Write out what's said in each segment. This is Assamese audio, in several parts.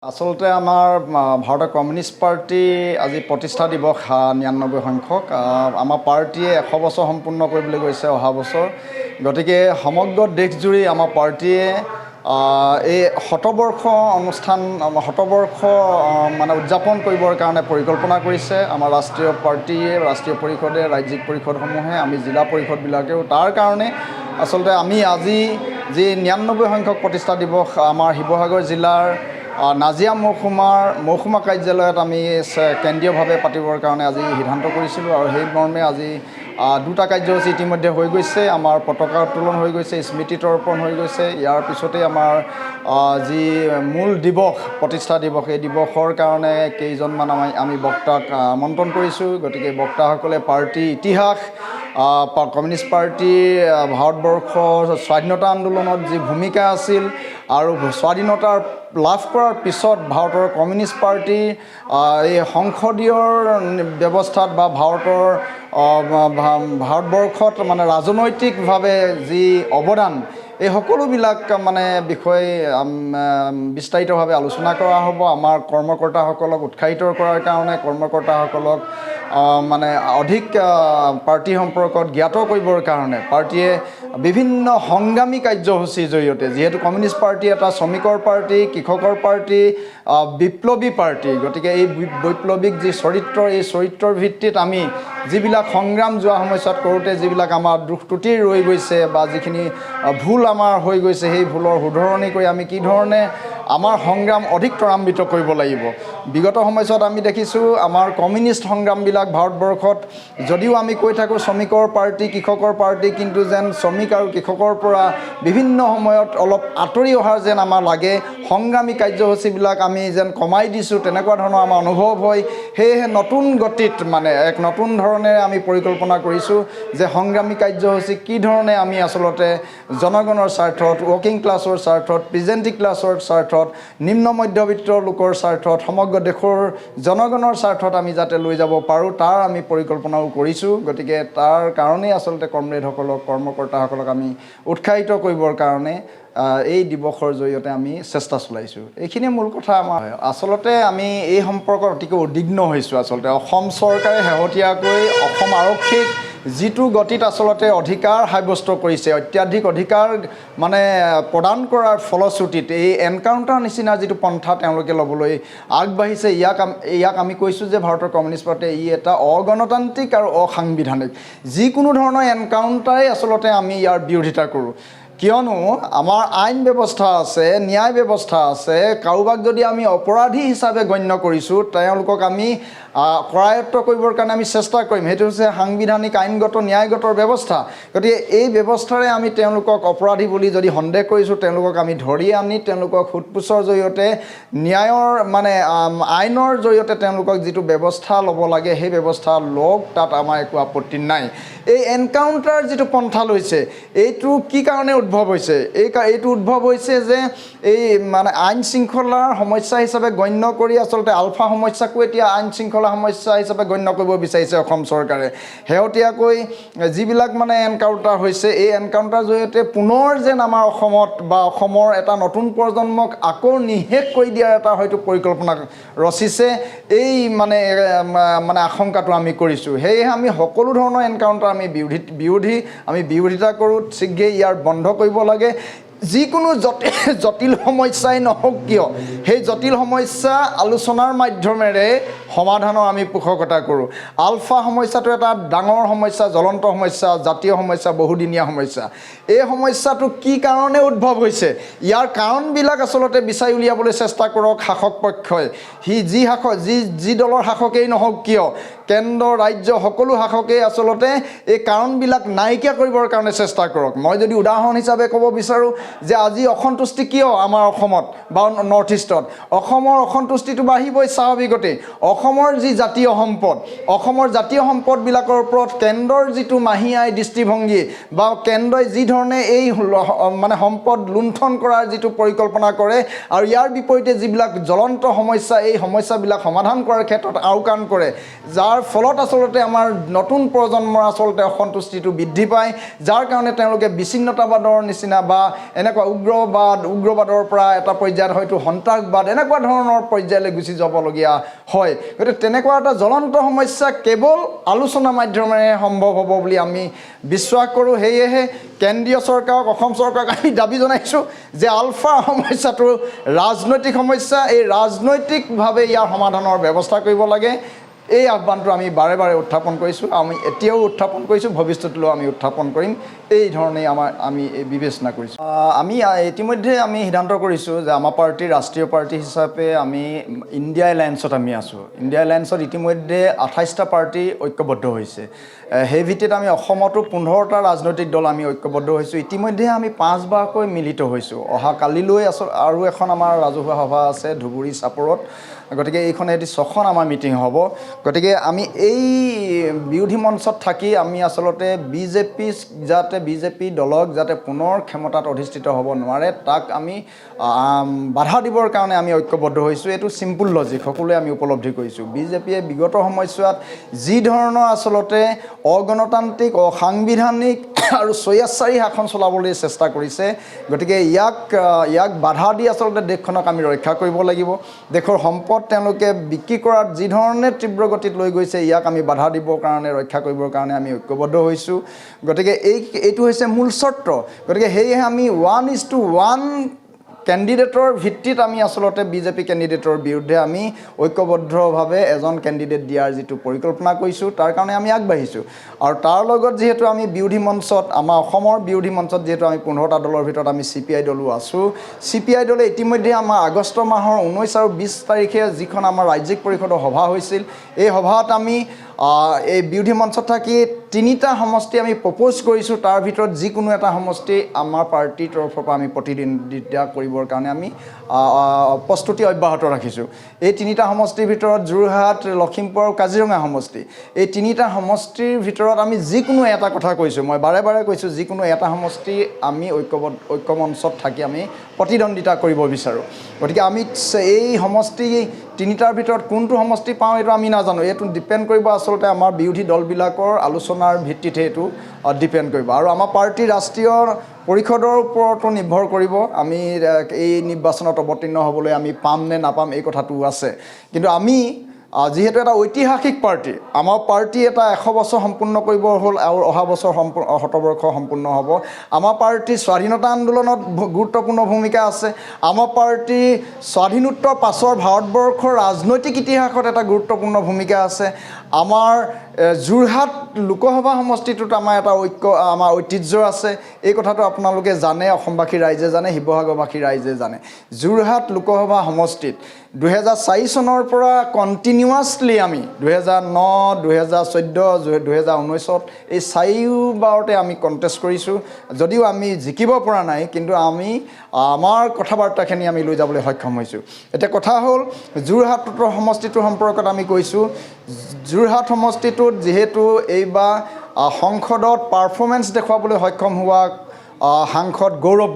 আচলতে আমাৰ ভাৰতৰ কমিউনিষ্ট পাৰ্টি আজি প্ৰতিষ্ঠা দিৱস ৯৯ সংখ্যক আমাৰ পাৰ্টিয়ে ১০০ বছৰ সম্পূৰ্ণ কৰিবলৈ গৈছে অহা বছৰ। গতিকে সমগ্ৰ দেশজুৰি আমাৰ পাৰ্টিয়ে এই শতবৰ্ষ অনুষ্ঠান শতবৰ্ষ মানে উদযাপন কৰিবৰ কাৰণে পৰিকল্পনা কৰিছে। আমাৰ ৰাষ্ট্ৰীয় পাৰ্টিয়ে ৰাষ্ট্ৰীয় পৰিষদে ৰাজ্যিক পৰিষদসমূহে আমি জিলা পৰিষদবিলাকেও তাৰ কাৰণে আচলতে আমি আজি যি ৯৯ সংখ্যক প্ৰতিষ্ঠা দিৱস আমাৰ শিৱসাগৰ জিলাৰ নাজিৰা মহকুমা কাৰ্যালয়ত আমি কেন্দ্ৰীয়ভাৱে পাতিবৰ কাৰণে আজি সিদ্ধান্ত কৰিছিলোঁ আৰু সেই মৰ্মে আজি দুটা কাৰ্যসূচী ইতিমধ্যে হৈ গৈছে। আমাৰ পতাকা উত্তোলন হৈ গৈছে, স্মৃতি তৰ্পণ হৈ গৈছে। ইয়াৰ পিছতেই আমাৰ যি মূল দিৱস প্ৰতিষ্ঠা দিৱস এই দিৱসৰ কাৰণে কেইজনমান আমি বক্তাক আমন্ত্ৰণ কৰিছোঁ। গতিকে বক্তাসকলে পাৰ্টীৰ ইতিহাস কমিউনিষ্ট পাৰ্টীৰ ভাৰতবৰ্ষৰ স্বাধীনতা আন্দোলনত যি ভূমিকা আছিল আৰু স্বাধীনতা লাভ কৰাৰ পিছত ভাৰতৰ কমিউনিষ্ট পাৰ্টীৰ এই সংসদীয় ব্যৱস্থাত বা ভাৰতবৰ্ষত মানে ৰাজনৈতিকভাৱে যি অৱদান এই সকলোবিলাক মানে বিষয় বিস্তাৰিতভাৱে আলোচনা কৰা হ'ব। আমাৰ কৰ্মকৰ্তাসকলক উৎসাহিত কৰাৰ কাৰণে কৰ্মকৰ্তাসকলক মানে অধিক পাৰ্টি সম্পৰ্কত জ্ঞাত কৰিবৰ কাৰণে পাৰ্টীয়ে বিভিন্ন সংগ্ৰামী কাৰ্যসূচীৰ জৰিয়তে, যিহেতু কমিউনিষ্ট পাৰ্টি এটা শ্ৰমিকৰ পাৰ্টি, কৃষকৰ পাৰ্টি, বিপ্লৱী পাৰ্টি, গতিকে এই বৈপ্লৱিক যি চৰিত্ৰ এই চৰিত্ৰৰ ভিত্তিত আমি যিবিলাক সংগ্ৰাম যোৱা সময়ছোৱাত কৰোঁতে যিবিলাক আমাৰ দুখ ত্ৰুটি ৰৈ গৈছে বা যিখিনি ভুল আমাৰ হৈ গৈছে সেই ভুলৰ শুধৰণি কৰি আমি কি ধৰণে আমাৰ সংগ্ৰাম অধিক ত্বৰান্বিত কৰিব লাগিব। বিগত সময়ছোৱাত আমি দেখিছোঁ আমাৰ কমিউনিষ্ট সংগ্ৰামবিলাক ভাৰতবৰ্ষত যদিও আমি কৈ থাকোঁ শ্ৰমিকৰ পাৰ্টি, কৃষকৰ পাৰ্টি, কিন্তু যেন শ্ৰমিক আৰু কৃষকৰ পৰা বিভিন্ন সময়ত অলপ আঁতৰি অহাৰ যেন আমাৰ লাগে। সংগ্ৰামী কাৰ্যসূচীবিলাক আমি যেন কমাই দিছোঁ তেনেকুৱা ধৰণৰ আমাৰ অনুভৱ হয়। সেয়েহে নতুন গতিত মানে এক নতুন ধৰণে আমি পৰিকল্পনা কৰিছোঁ যে সংগ্ৰামী কাৰ্যসূচী কি ধৰণে আমি আচলতে জনগণৰ স্বাৰ্থত, ৱৰ্কিং ক্লাছৰ স্বাৰ্থত, পিজেণ্টি ক্লাছৰ স্বাৰ্থত, নিম্ন মধ্যবিত্ত লোকৰ স্বাৰ্থত, সমগ্ৰ দেশৰ জনগণৰ স্বাৰ্থত আমি যাতে লৈ যাব পাৰোঁ তাৰ আমি পৰিকল্পনাও কৰিছোঁ। গতিকে তাৰ কাৰণেই আচলতে কমৰেডসকলক কৰ্মকৰ্তাসকলক আমি উৎসাহিত কৰিবৰ কাৰণে এই দিৱসৰ জৰিয়তে আমি চেষ্টা চলাইছোঁ। এইখিনিয়ে মূল কথা আমাৰ। আচলতে আমি এই সম্পৰ্কত অতিকৈ উদ্বিগ্ন হৈছোঁ। আচলতে অসম চৰকাৰে শেহতীয়াকৈ অসম আৰক্ষীক যিটো গতিত আচলতে অধিকাৰ সাব্যস্ত কৰিছে, অত্যাধিক অধিকাৰ মানে প্ৰদান কৰাৰ ফলশ্ৰুতিত এই এনকাউণ্টাৰ নিচিনা যিটো পন্থা তেওঁলোকে ল'বলৈ আগবাঢ়িছে, ইয়াক আমি কৈছোঁ যে ভাৰতৰ কমিউনিষ্ট পাৰ্টিয়ে এটা অগণতান্ত্ৰিক আৰু অসাংবিধানিক যিকোনো ধৰণৰ এনকাউণ্টাৰেই আচলতে আমি ইয়াৰ বিৰোধিতা কৰোঁ। কিয়নো আমাৰ আইন ব্যৱস্থা আছে, ন্যায় ব্যৱস্থা আছে। কাৰোবাক যদি আমি অপৰাধী হিচাপে গণ্য কৰিছোঁ তেওঁলোকক আমি কৰায়ত্ব কৰিবৰ কাৰণে আমি চেষ্টা কৰিম। সেইটো হৈছে সাংবিধানিক আইনগত ন্যায়গত ব্যৱস্থা। গতিকে এই ব্যৱস্থাৰে আমি তেওঁলোকক অপৰাধী বুলি যদি সন্দেহ কৰিছোঁ তেওঁলোকক আমি ধৰি আনি তেওঁলোকক সোধপোছৰ জৰিয়তে ন্যায়ৰ মানে আইনৰ জৰিয়তে তেওঁলোকক যিটো ব্যৱস্থা ল'ব লাগে সেই ব্যৱস্থা লওক, তাত আমাৰ একো আপত্তি নাই। এই এনকাউণ্টাৰ যিটো পন্থা লৈছে এইটো কি কাৰণে উদ্ভৱ হৈছে? এইটো উদ্ভৱ হৈছে যে এই মানে আইন শৃংখলাৰ সমস্যা হিচাপে গণ্য কৰি আচলতে আলফা সমস্যাকো এতিয়া আইন শৃংখলা সমস্যা হিচাপে গণ্য কৰিব বিচাৰিছে অসম চৰকাৰে। শেহতীয়াকৈ যিবিলাক মানে এনকাউণ্টাৰ হৈছে এই এনকাউণ্টাৰ জৰিয়তে পুনৰ যেন আমাৰ অসমত বা অসমৰ এটা নতুন প্ৰজন্মক আকৌ নিঃশেষ কৰি দিয়াৰ এটা হয়তো পৰিকল্পনা ৰচিছে। এই মানে আশংকাটো আমি কৰিছোঁ। সেয়েহে আমি সকলো ধৰণৰ এনকাউণ্টাৰ আমি বিৰোধিতা কৰোঁ। শীঘ্ৰেই ইয়াৰ বন্ধ কৰিব লাগে। যিকোনো জটিল সমস্যাই নহওক কিয় সেই জটিল সমস্যা আলোচনাৰ মাধ্যমেৰে সমাধানৰ আমি পোষকতা কৰোঁ। আলফা সমস্যাটো এটা ডাঙৰ সমস্যা, জ্বলন্ত সমস্যা, জাতীয় সমস্যা, বহুদিনীয়া সমস্যা। এই সমস্যাটো কি কাৰণে উদ্ভৱ হৈছে ইয়াৰ কাৰণবিলাক আচলতে বিচাৰি উলিয়াবলৈ চেষ্টা কৰক শাসক পক্ষই। যি দলৰ শাসকেই নহওক কিয়, কেন্দ্ৰ ৰাজ্য সকলো শাসকেই আচলতে এই কাৰণবিলাক নাইকিয়া কৰিবৰ কাৰণে চেষ্টা কৰক। মই যদি উদাহৰণ হিচাপে ক'ব বিচাৰোঁ যে আজি অসন্তুষ্টি কিয় আমাৰ অসমত বা নৰ্থ ইষ্টত, অসমৰ অসন্তুষ্টিটো বাঢ়িবই স্বাভাৱিকতেই। অসমৰ যি জাতীয় সম্পদ, অসমৰ জাতীয় সম্পদবিলাকৰ ওপৰত কেন্দ্ৰৰ যিটো মাহী আই দৃষ্টিভংগী বা কেন্দ্ৰই যি ধৰণে এই মানে সম্পদ লুণ্ঠন কৰাৰ যিটো পৰিকল্পনা কৰে আৰু ইয়াৰ বিপৰীতে যিবিলাক জ্বলন্ত সমস্যা এই সমস্যাবিলাক সমাধান কৰাৰ ক্ষেত্ৰত আওকাণ কৰে, যাৰ ফলত আচলতে আমাৰ নতুন প্ৰজন্মৰ আচলতে অসন্তুষ্টিটো বৃদ্ধি পায়, যাৰ কাৰণে তেওঁলোকে বিচ্ছিন্নতাবাদৰ নিচিনা বা এনেকুৱা উগ্ৰবাদৰ পৰা এটা পৰ্যায়ত হয়তো সন্ত্ৰাসবাদ এনেকুৱা ধৰণৰ পৰ্যায়লৈ গুচি যাবলগীয়া হয়। গতিকে তেনেকুৱা এটা জ্বলন্ত সমস্যা কেৱল আলোচনা মাধ্যমেৰে সম্ভৱ হ'ব বুলি আমি বিশ্বাস কৰোঁ। সেয়েহে কেন্দ্ৰীয় চৰকাৰক, অসম চৰকাৰক আমি দাবী জনাইছোঁ যে আলফা সমস্যাটো ৰাজনৈতিক সমস্যা, এই ৰাজনৈতিকভাৱে ইয়াৰ সমাধানৰ ব্যৱস্থা কৰিব লাগে। এই আহ্বানটো আমি বাৰে বাৰে উত্থাপন কৰিছোঁ, আমি এতিয়াও উত্থাপন কৰিছোঁ, ভৱিষ্যতলৈও আমি উত্থাপন কৰিম। এই ধৰণেই আমি বিবেচনা কৰিছোঁ। আমি ইতিমধ্যে আমি সিদ্ধান্ত কৰিছোঁ যে আমাৰ পাৰ্টীৰ ৰাষ্ট্ৰীয় পাৰ্টী হিচাপে আমি ইণ্ডিয়া এলায়েন্সত আমি আছোঁ। ইণ্ডিয়া এলায়েন্সত ইতিমধ্যে 28টা পাৰ্টী ঐক্যবদ্ধ হৈছে। সেই ভিত্তিত আমি অসমতো 15টা ৰাজনৈতিক দল আমি ঐক্যবদ্ধ হৈছোঁ। ইতিমধ্যে আমি 5বাৰকৈ মিলিত হৈছোঁ। অহা কালিলৈ আৰু এখন আমাৰ ৰাজহুৱা সভা আছে ধুবুৰী চাপৰত। গতিকে এইখন এটি 6খন আমাৰ মিটিং হ'ব। গতিকে আমি এই বিৰোধী মঞ্চত থাকি আমি আচলতে বিজেপি দলক যাতে পুনৰ ক্ষমতাত অধিষ্ঠিত হ'ব নোৱাৰে তাক আমি বাধা দিবৰ কাৰণে আমি ঐক্যবদ্ধ হৈছোঁ। এইটো চিম্পুল লজিক, সকলোৱে আমি উপলব্ধি কৰিছোঁ। বিজেপিয়ে বিগত সময়ছোৱাত যি ধৰণৰ আচলতে অগণতান্ত্ৰিক, অসাংবিধানিক আৰু স্বৈচ্ছাচাৰী শাসন চলাবলৈ চেষ্টা কৰিছে, গতিকে ইয়াক বাধা দি আচলতে দেশখনক আমি ৰক্ষা কৰিব লাগিব। দেশৰ সম্পদ তেওঁলোকে বিক্ৰী কৰাত যি ধৰণে তীব্ৰ গতিত লৈ গৈছে, ইয়াক আমি বাধা দিবৰ কাৰণে, ৰক্ষা কৰিবৰ কাৰণে আমি ঐক্যবদ্ধ হৈছোঁ। গতিকে এইটো হৈছে মূল চৰ্ত। গতিকে সেয়েহে আমি 1:1 কেণ্ডিডেটৰ ভিত্তিত আমি আচলতে বিজেপি কেণ্ডিডেটৰ বিৰুদ্ধে আমি ঐক্যবদ্ধভাৱে এজন কেণ্ডিডেট দিয়াৰ যিটো পৰিকল্পনা কৰিছোঁ, তাৰ কাৰণে আমি আগবাঢ়িছোঁ। আৰু তাৰ লগত যিহেতু আমি বিৰোধী মঞ্চত, আমাৰ অসমৰ বিৰোধী মঞ্চত যিহেতু আমি 15টা দলৰ ভিতৰত আমি CPI দলো আছোঁ। CPI দলে ইতিমধ্যে আমাৰ আগষ্ট মাহৰ 19 আৰু 20 তাৰিখে যিখন আমাৰ ৰাজ্যিক পৰিষদৰ সভা হৈছিল, এই সভাত আমি এই বিৰোধী মঞ্চত থাকি 3টা সমষ্টি আমি প্ৰপ'জ কৰিছোঁ। তাৰ ভিতৰত যিকোনো এটা সমষ্টি আমাৰ পাৰ্টীৰ তৰফৰ পৰা আমি প্ৰতিদ্বন্দ্বিতা কৰিবৰ কাৰণে আমি প্ৰস্তুতি অব্যাহত ৰাখিছোঁ। এই 3টা সমষ্টিৰ ভিতৰত যোৰহাট, লখিমপুৰ আৰু কাজিৰঙা সমষ্টি, এই 3টা সমষ্টিৰ ভিতৰত আমি যিকোনো এটা কথা কৈছোঁ, মই বাৰে বাৰে কৈছোঁ, যিকোনো এটা সমষ্টি আমি ঐক্যমঞ্চত থাকি আমি প্ৰতিদ্বন্দ্বিতা কৰিব বিচাৰোঁ। গতিকে আমি এই সমষ্টি 3টাৰ ভিতৰত কোনটো সমষ্টি পাওঁ এইটো আমি নাজানো। এইটো ডিপেণ্ড কৰিব আচলতে আমাৰ বিৰোধী দলবিলাকৰ আলোচনাৰ ভিত্তিতহে এইটো ডিপেণ্ড কৰিব। আৰু আমাৰ পাৰ্টীৰ ৰাষ্ট্ৰীয় পৰিষদৰ ওপৰতো নিৰ্ভৰ কৰিব আমি এই নিৰ্বাচনত অৱতীৰ্ণ হ'বলৈ আমি পাম নে নাপাম এই কথাটো আছে। কিন্তু আমি যিহেতু এটা ঐতিহাসিক পাৰ্টী, আমাৰ পাৰ্টী এটা 100 বছৰ সম্পূৰ্ণ কৰিব হ'ল আৰু অহা বছৰ শতবৰ্ষ সম্পূৰ্ণ হ'ব। আমাৰ পাৰ্টীৰ স্বাধীনতা আন্দোলনত গুৰুত্বপূৰ্ণ ভূমিকা আছে। আমাৰ পাৰ্টী স্বাধীনোত্তৰ পাছৰ ভাৰতবৰ্ষৰ ৰাজনৈতিক ইতিহাসত এটা গুৰুত্বপূৰ্ণ ভূমিকা আছে। আমাৰ যোৰহাট লোকসভা সমষ্টিটোত আমাৰ এটা আমাৰ ঐতিহ্য আছে। এই কথাটো আপোনালোকে জানে, অসমবাসী ৰাইজে জানে, শিৱসাগৰবাসী ৰাইজে জানে। যোৰহাট লোকসভা সমষ্টিত 2004 চনৰ পৰা কণ্টিনিউৱাছলি আমি 2009, 2014, 2019 এই 4বাৰতে আমি কণ্টেষ্ট কৰিছোঁ। যদিও আমি জিকিব পৰা নাই, কিন্তু আমি আমাৰ কথা বাৰ্তাখিনি আমি লৈ যাবলৈ সক্ষম হৈছোঁ। এতিয়া কথা হ'ল যোৰহাট সমষ্টিটোৰ সম্পৰ্কত আমি কৈছোঁ। যোৰহাট সমষ্টিটোত যিহেতু এইবাৰ সংসদত পাৰফৰ্মেঞ্চ দেখুৱাবলৈ সক্ষম হোৱা সাংসদ গৌৰৱ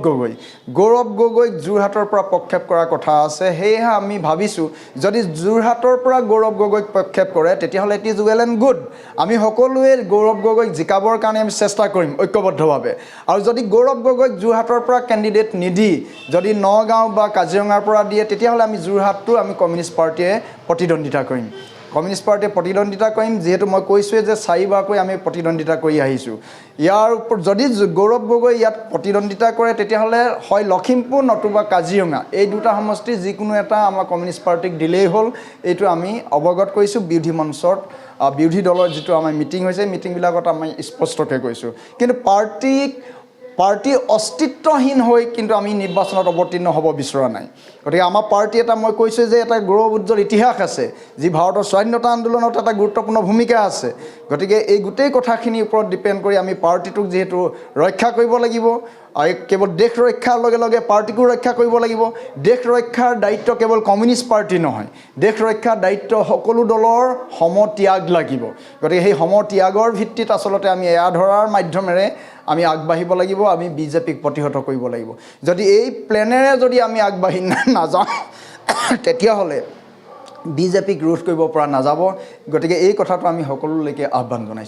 গগৈক যোৰহাটৰ পৰা প্ৰক্ষেপ কৰাৰ কথা আছে। সেয়েহে আমি ভাবিছোঁ যদি যোৰহাটৰ পৰা গৌৰৱ গগৈক প্ৰক্ষেপ কৰে তেতিয়াহ'লে it is well and good. আমি সকলোৱে গৌৰৱ গগৈক জিকাবৰ কাৰণে আমি চেষ্টা কৰিম ঐক্যবদ্ধভাৱে। আৰু যদি গৌৰৱ গগৈক যোৰহাটৰ পৰা কেণ্ডিডেট নিদি যদি নগাঁও বা কাজিৰঙাৰ পৰা দিয়ে, তেতিয়াহ'লে আমি যোৰহাটটো আমি কমিউনিষ্ট পাৰ্টীয়ে প্ৰতিদ্বন্দ্বিতা কৰিম। যিহেতু মই কৈছোঁৱে যে 4বাৰকৈ আমি প্ৰতিদ্বন্দ্বিতা কৰি আহিছোঁ। ইয়াৰ ওপৰত যদি গৌৰৱ গগৈ ইয়াত প্ৰতিদ্বন্দ্বিতা কৰে তেতিয়াহ'লে হয় লখিমপুৰ নতুবা কাজিৰঙা, এই 2টা সমষ্টি যিকোনো এটা আমাৰ কমিউনিষ্ট পাৰ্টীক দিলেই হ'ল। এইটো আমি অৱগত কৰিছোঁ বিৰোধী মঞ্চত। বিৰোধী দলৰ যিটো আমাৰ মিটিং হৈছে, মিটিংবিলাকত আমি স্পষ্টকৈ কৈছোঁ। কিন্তু পাৰ্টী অস্তিত্বহীন হৈ কিন্তু আমি নিৰ্বাচনত অৱতীৰ্ণ হ'ব বিচৰা নাই। গতিকে আমাৰ পাৰ্টী এটা, মই কৈছোঁ যে এটা গৌৰৱ উজ্জ্বল ইতিহাস আছে, যি ভাৰতৰ স্বাধীনতা আন্দোলনত এটা গুৰুত্বপূৰ্ণ ভূমিকা আছে। গতিকে এই গোটেই কথাখিনিৰ ওপৰত ডিপেণ্ড কৰি আমি পাৰ্টীটোক যিহেতু ৰক্ষা কৰিব লাগিব, কেৱল দেশ ৰক্ষাৰ লগে লগে পাৰ্টীকো ৰক্ষা কৰিব লাগিব। দেশ ৰক্ষাৰ দায়িত্ব কেৱল কমিউনিষ্ট পাৰ্টী নহয়, দেশ ৰক্ষাৰ দায়িত্ব সকলো দলৰ সমত্যাগ লাগিব। গতিকে সেই সমত্যাগৰ ভিত্তিত আচলতে আমি এয়া ধৰাৰ মাধ্যমেৰে আমি আগবাঢ়িব লাগিব, আমি বিজেপিক প্ৰতিহত কৰিব লাগিব। যদি এই প্লেনেৰে যদি আমি আগবাঢ়ি নাযাওঁ তেতিয়াহ'লে বিজেপিক ৰোধ কৰিব পৰা নাযাব। গতিকে এই কথাটো আমি সকলোলৈকে আহ্বান জনাইছোঁ।